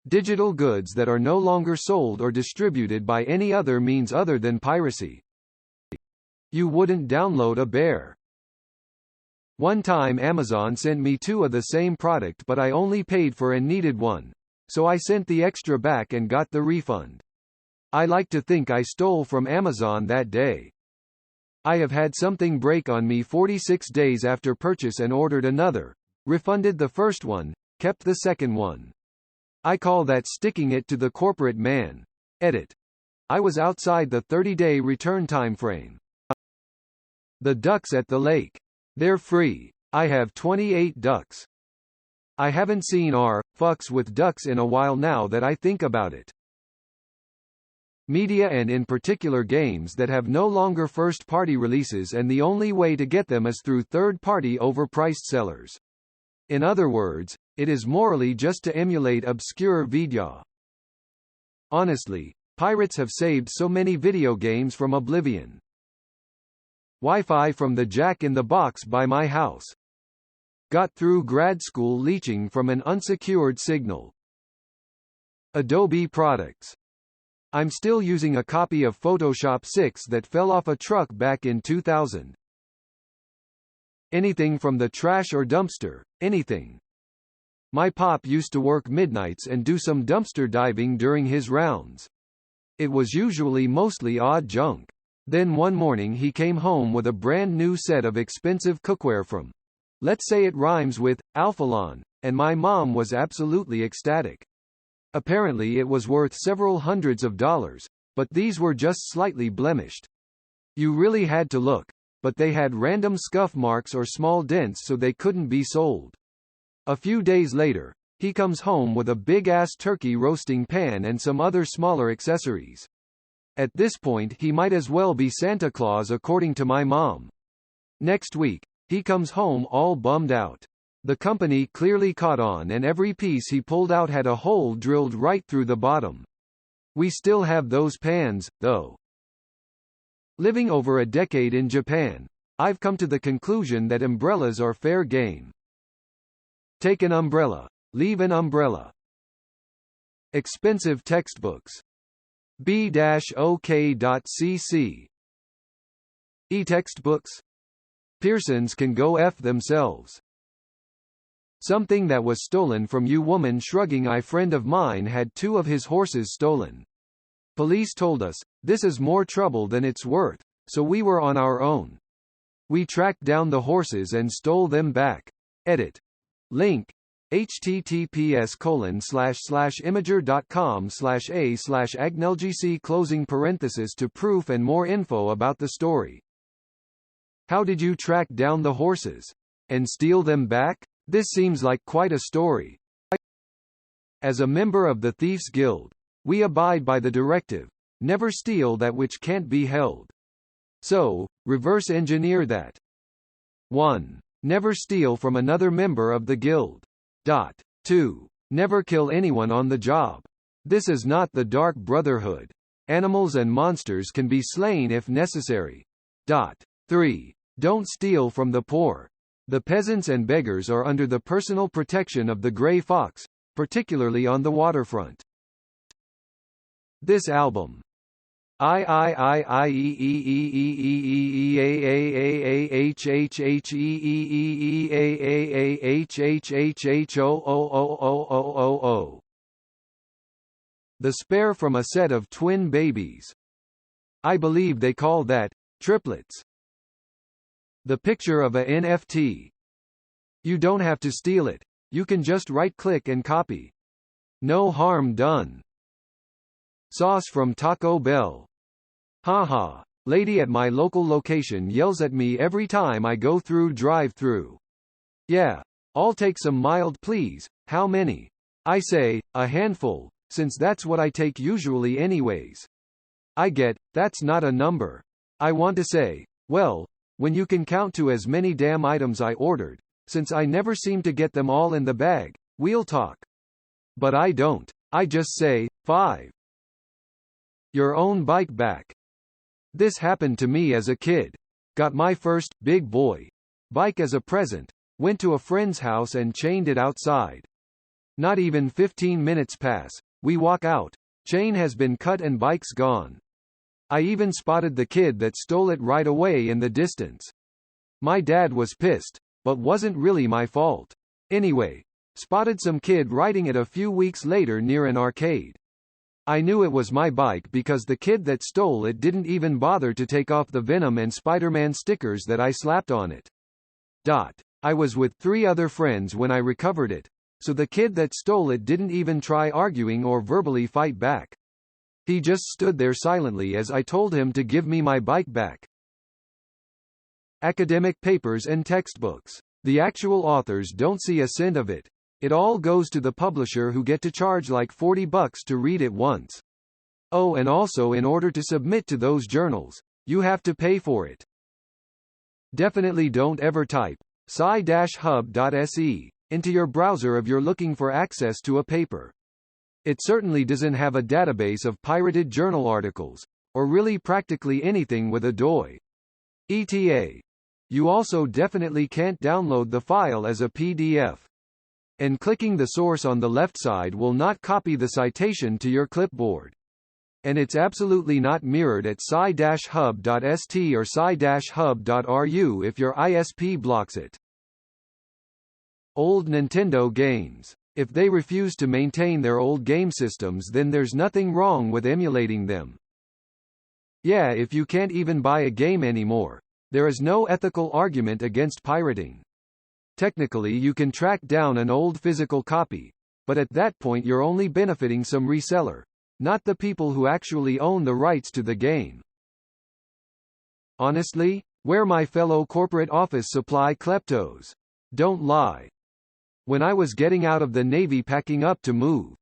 Digital goods that are no longer sold or distributed by any other means other than piracy. You wouldn't download a bear. One time Amazon sent me 2 of the same product but I only paid for and needed one. So I sent the extra back and got the refund. I like to think I stole from Amazon that day. I have had something break on me 46 days after purchase and ordered another. Refunded the first one, kept the second one. I call that sticking it to the corporate man. Edit. I was outside the 30-day return time frame. The ducks at the lake. They're free. I have 28 ducks. I haven't seen fucks with ducks in a while now that I think about it. Media and in particular games that have no longer first-party releases and the only way to get them is through third-party overpriced sellers. In other words, it is morally just to emulate obscure vidya. Honestly, pirates have saved so many video games from oblivion. Wi-Fi from the Jack-in-the-Box by my house. Got through grad school leeching from an unsecured signal. Adobe products. I'm still using a copy of Photoshop 6 that fell off a truck back in 2000. Anything from the trash or dumpster, anything. My pop used to work midnights and do some dumpster diving during his rounds. It was usually mostly odd junk. Then one morning he came home with a brand new set of expensive cookware from, let's say it rhymes with, Alphalon, and my mom was absolutely ecstatic. Apparently it was worth several hundreds of dollars, but these were just slightly blemished. You really had to look, but they had random scuff marks or small dents so they couldn't be sold. A few days later, he comes home with a big-ass turkey roasting pan and some other smaller accessories. At this point he might as well be Santa Claus according to my mom. Next week, he comes home all bummed out. The company clearly caught on and every piece he pulled out had a hole drilled right through the bottom. We still have those pans, though. Living over a decade in Japan, I've come to the conclusion that umbrellas are fair game. Take an umbrella. Leave an umbrella. Expensive textbooks. B-OK.cc. E-textbooks? Pearsons can go F themselves. Something that was stolen from you. Woman shrugging. A friend of mine had 2 of his horses stolen. Police told us, this is more trouble than it's worth, so we were on our own. We tracked down the horses and stole them back. Edit. Link. https://imager.com/a/agnelgc : to proof and more info about the story. How did you track down the horses? And steal them back? This seems like quite a story. As a member of the Thieves Guild, we abide by the directive, never steal that which can't be held. So, reverse engineer that. 1. Never steal from another member of the guild. 2. Never kill anyone on the job. This is not the Dark Brotherhood. Animals and monsters can be slain if necessary. 3. Don't steal from the poor. The peasants and beggars are under the personal protection of the Grey Fox, particularly on the waterfront. This album. The spare from a set of twin babies. I believe they call that triplets. The picture of a NFT. You don't have to steal it. You can just right-click and copy. No harm done. Sauce from Taco Bell. Haha. Lady at my local location yells at me every time I go through drive-thru. Yeah. I'll take some mild please. How many? I say, a handful, since that's what I take usually anyways. I get, that's not a number. I want to say, well, when you can count to as many damn items I ordered, since I never seem to get them all in the bag, we'll talk. But I don't. I just say, 5. Your own bike back. This happened to me as a kid. Got my first big boy bike as a present, went to a friend's house and chained it outside. Not even 15 minutes pass. We walk out. Chain has been cut and bike's gone. I even spotted the kid that stole it right away in the distance. My dad was pissed, but wasn't really my fault. Anyway, spotted some kid riding it a few weeks later near an arcade. I knew it was my bike because the kid that stole it didn't even bother to take off the Venom and Spider-Man stickers that I slapped on it. I was with 3 other friends when I recovered it, so the kid that stole it didn't even try arguing or verbally fight back. He just stood there silently as I told him to give me my bike back. Academic papers and textbooks. The actual authors don't see a cent of it. It all goes to the publisher who get to charge like $40 to read it once. Oh, and also in order to submit to those journals, you have to pay for it. Definitely don't ever type sci-hub.se into your browser if you're looking for access to a paper. It certainly doesn't have a database of pirated journal articles, or really practically anything with a DOI. ETA. You also definitely can't download the file as a PDF. And clicking the source on the left side will not copy the citation to your clipboard. And it's absolutely not mirrored at sci-hub.st or sci-hub.ru if your ISP blocks it. Old Nintendo games. If they refuse to maintain their old game systems, then there's nothing wrong with emulating them. Yeah, if you can't even buy a game anymore, there is no ethical argument against pirating. Technically you can track down an old physical copy, but at that point you're only benefiting some reseller, not the people who actually own the rights to the game. Honestly, we're my fellow corporate office supply kleptos. Don't lie. When I was getting out of the Navy packing up to move,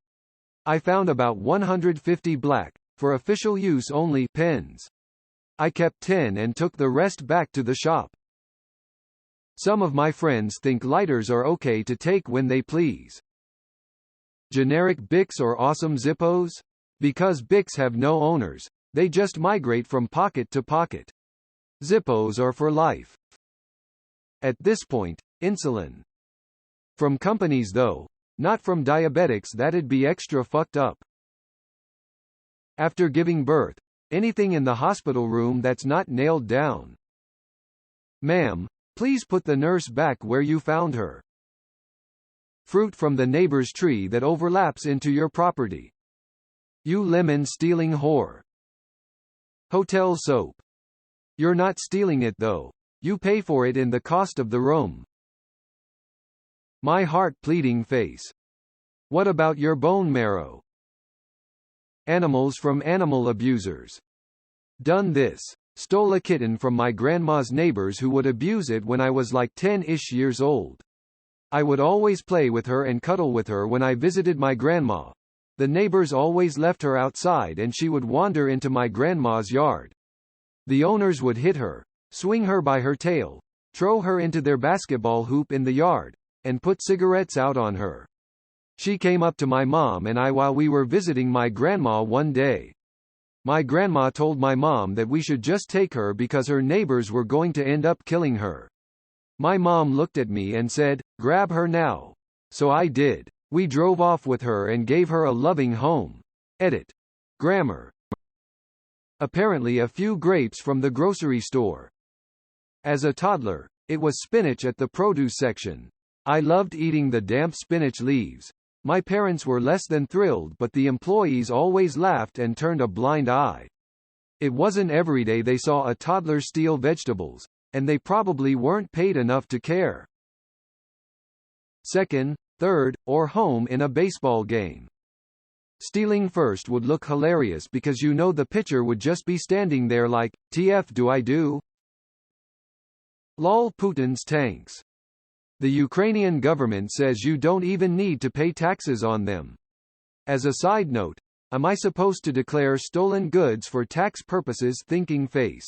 I found about 150 black, for official use only, pens. I kept 10 and took the rest back to the shop. Some of my friends think lighters are okay to take when they please. Generic Bics or awesome Zippos? Because Bics have no owners, they just migrate from pocket to pocket. Zippos are for life. At this point, insulin. From companies though, not from diabetics, that'd be extra fucked up. After giving birth, anything in the hospital room that's not nailed down. Ma'am, please put the nurse back where you found her. Fruit from the neighbor's tree that overlaps into your property. You lemon-stealing whore. Hotel soap. You're not stealing it though. You pay for it in the cost of the room. My heart-pleading face. What about your bone marrow? Animals from animal abusers. Done this. Stole a kitten from my grandma's neighbors who would abuse it when I was like 10-ish years old. I would always play with her and cuddle with her when I visited my grandma. The neighbors always left her outside and she would wander into my grandma's yard. The owners would hit her, swing her by her tail, throw her into their basketball hoop in the yard, and put cigarettes out on her. She came up to my mom and I while we were visiting my grandma one day. My grandma told my mom that we should just take her because her neighbors were going to end up killing her. My mom looked at me and said, "Grab her now." So I did. We drove off with her and gave her a loving home. Edit. Grammar. Apparently a few grapes from the grocery store. As a toddler, it was spinach at the produce section. I loved eating the damp spinach leaves. My parents were less than thrilled, but the employees always laughed and turned a blind eye. It wasn't every day they saw a toddler steal vegetables, and they probably weren't paid enough to care. Second, third, or home in a baseball game. Stealing first would look hilarious because you know the pitcher would just be standing there like, "TF do I do?" Lol, Putin's tanks. The Ukrainian government says you don't even need to pay taxes on them. As a side note, am I supposed to declare stolen goods for tax purposes? Thinking face.